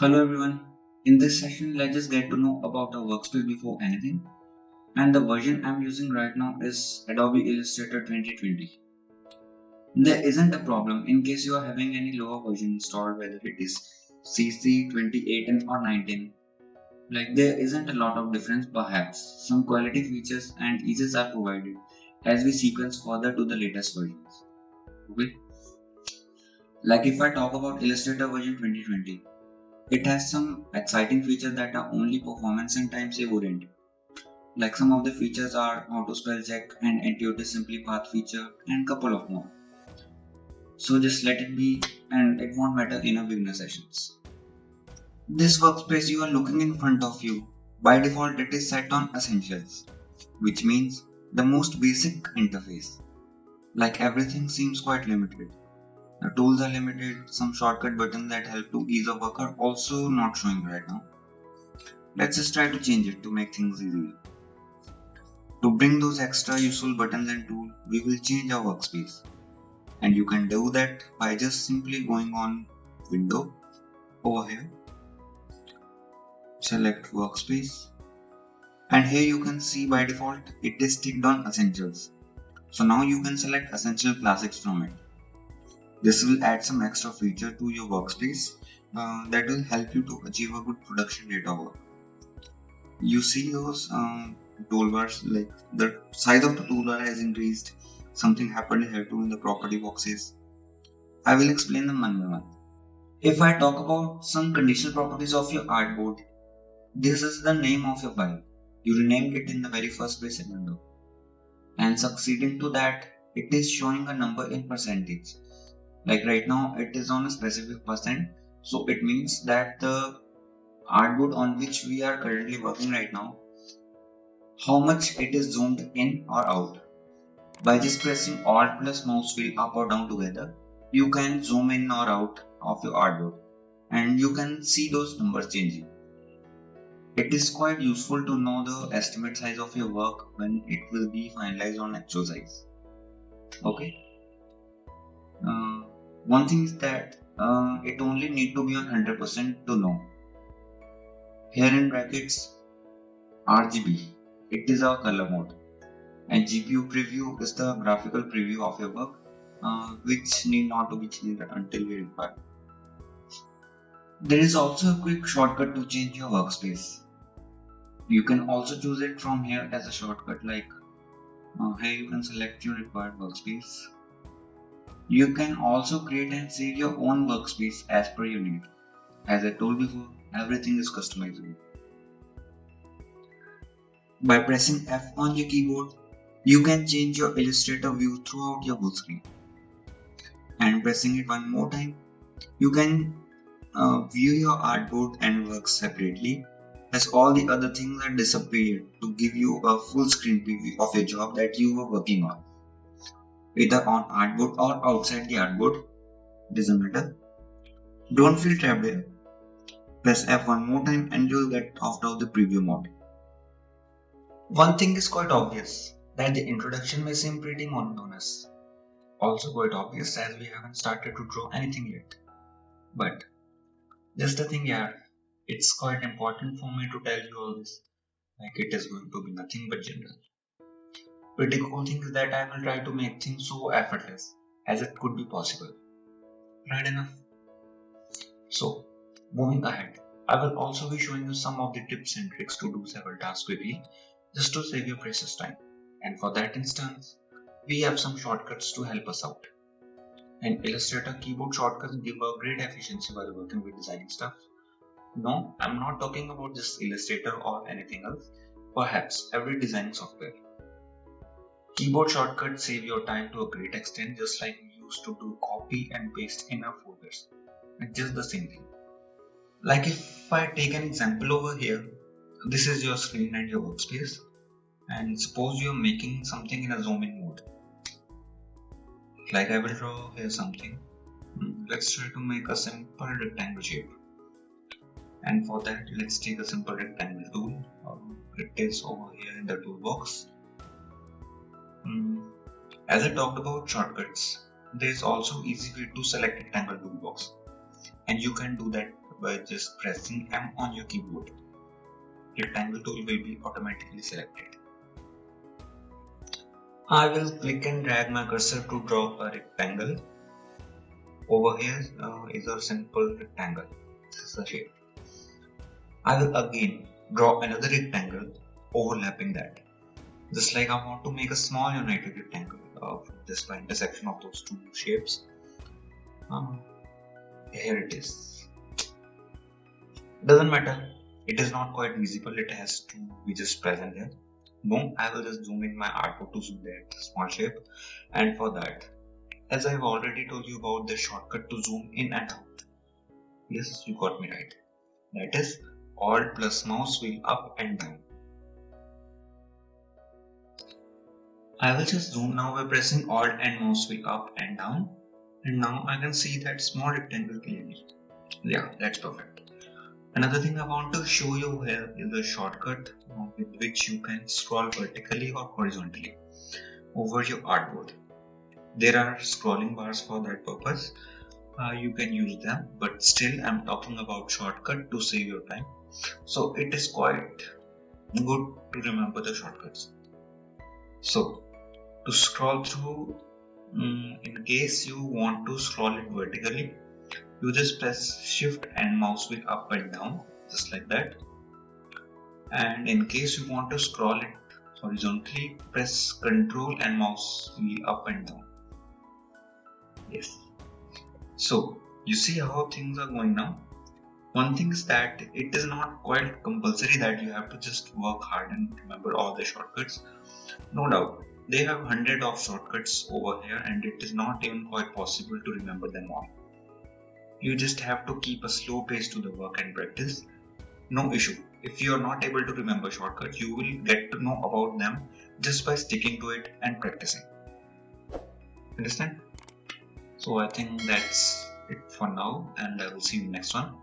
Hello everyone. In this session, let's just get to know about our workspace before anything. And the version I'm using right now is Adobe Illustrator 2020. There isn't a problem in case you are having any lower version installed, whether it is CC 2018 or 19. Like there isn't a lot of difference perhaps. Some quality features and eases are provided as we sequence further to the latest versions. Okay. Like if I talk about Illustrator version 2020, it has some exciting features that are only performance and time save oriented. Like some of the features are auto spell check and intuitive simply path feature and couple of more. So just let it be and it won't matter in a beginner sessions. This workspace you are looking in front of you, by default it is set on essentials, which means the most basic interface. Like everything seems quite limited. The tools are limited, some shortcut buttons that help to ease of work are also not showing right now. Let's just try to change it to make things easier. To bring those extra useful buttons and tools, we will change our workspace. And you can do that by just simply going on Window over here, select Workspace, and here you can see by default it is ticked on Essentials. So now you can select Essential Classics from it. This will add some extra feature to your workspace that will help you to achieve a good production data work. You see those toolbars, like the size of the toolbar has increased. Something happened here too in the property boxes. I will explain them one by one. If I talk about some conditional properties of your artboard, this is the name of your file. You renamed it in the very first basic window. And succeeding to that, it is showing a number in percentage. Like right now, it is on a specific percent. So it means that the artboard on which we are currently working right now, how much it is zoomed in or out. By just pressing Alt plus mouse wheel up or down together, you can zoom in or out of your artboard and you can see those numbers changing. It is quite useful to know the estimate size of your work when it will be finalized on actual size. Okay. Uh, One thing is that it only need to be on 100% to know. Here in brackets, RGB, it is our color mode, and GPU preview is the graphical preview of your work, which need not to be changed until we require. There is also a quick shortcut to change your workspace. You can also choose it from here as a shortcut, like here you can select your required workspace. You can also create and save your own workspace as per your need. As I told before, everything is customizable. By pressing F on your keyboard, you can change your Illustrator view throughout your full screen. And pressing it one more time, you can view your artboard and work separately, as all the other things are disappeared to give you a full screen preview of your job that you were working on, either on artboard or outside the artboard, doesn't matter. Don't feel trapped here. Press F one more time and you'll get out of the preview mode. One thing is quite obvious, that the introduction may seem pretty monotonous. Also quite obvious as we haven't started to draw anything yet. But just the thing, yeah, it's quite important for me to tell you all this. Like it is going to be nothing but general. Pretty cool thing is that I will try to make things so effortless as it could be possible. Right enough? So, moving ahead, I will also be showing you some of the tips and tricks to do several tasks quickly just to save your precious time. And for that instance, we have some shortcuts to help us out. And Illustrator keyboard shortcuts give a great efficiency while working with designing stuff. No, I'm not talking about just Illustrator or anything else, perhaps every designing software. Keyboard shortcuts save your time to a great extent, just like we used to do copy and paste in our folders. It's just the same thing. Like if I take an example over here, this is your screen and your workspace, and suppose you're making something in a zoom in mode. Like I will draw here something. Let's try to make a simple rectangle shape. And for that, let's take a simple rectangle tool. It is over here in the toolbox. As I talked about shortcuts, there is also easy way to select rectangle toolbox, and you can do that by just pressing M on your keyboard. Rectangle tool will be automatically selected. I will click and drag my cursor to draw a rectangle. Over here is a simple rectangle. This is the shape. I will again draw another rectangle overlapping that. Just like I want to make a small united rectangle of just the intersection of those two shapes. Here it is. Doesn't matter. It is not quite visible. It has to be just present here. Boom. I will just zoom in my artboard to zoom that small shape. And for that, as I have already told you about the shortcut to zoom in and out. Yes, you got me right. That is Alt plus mouse wheel up and down. I will just zoom now by pressing Alt and mouse wheel up and down. And now I can see that small rectangle clearly. Yeah, that's perfect. Another thing I want to show you here is a shortcut with which you can scroll vertically or horizontally over your artboard. There are scrolling bars for that purpose. You can use them, but still I'm talking about shortcut to save your time. So it is quite good to remember the shortcuts. So to scroll through, in case you want to scroll it vertically, you just press shift and mouse wheel up and down, just like that. And in case you want to scroll it horizontally, press control and mouse wheel up and down. Yes. So you see how things are going now. One thing is that it is not quite compulsory that you have to just work hard and remember all the shortcuts. No doubt, they have hundreds of shortcuts over here and it is not even quite possible to remember them all. You just have to keep a slow pace to the work and practice. No issue. If you are not able to remember shortcuts, you will get to know about them just by sticking to it and practicing. Understand? So I think that's it for now and I will see you in the next one.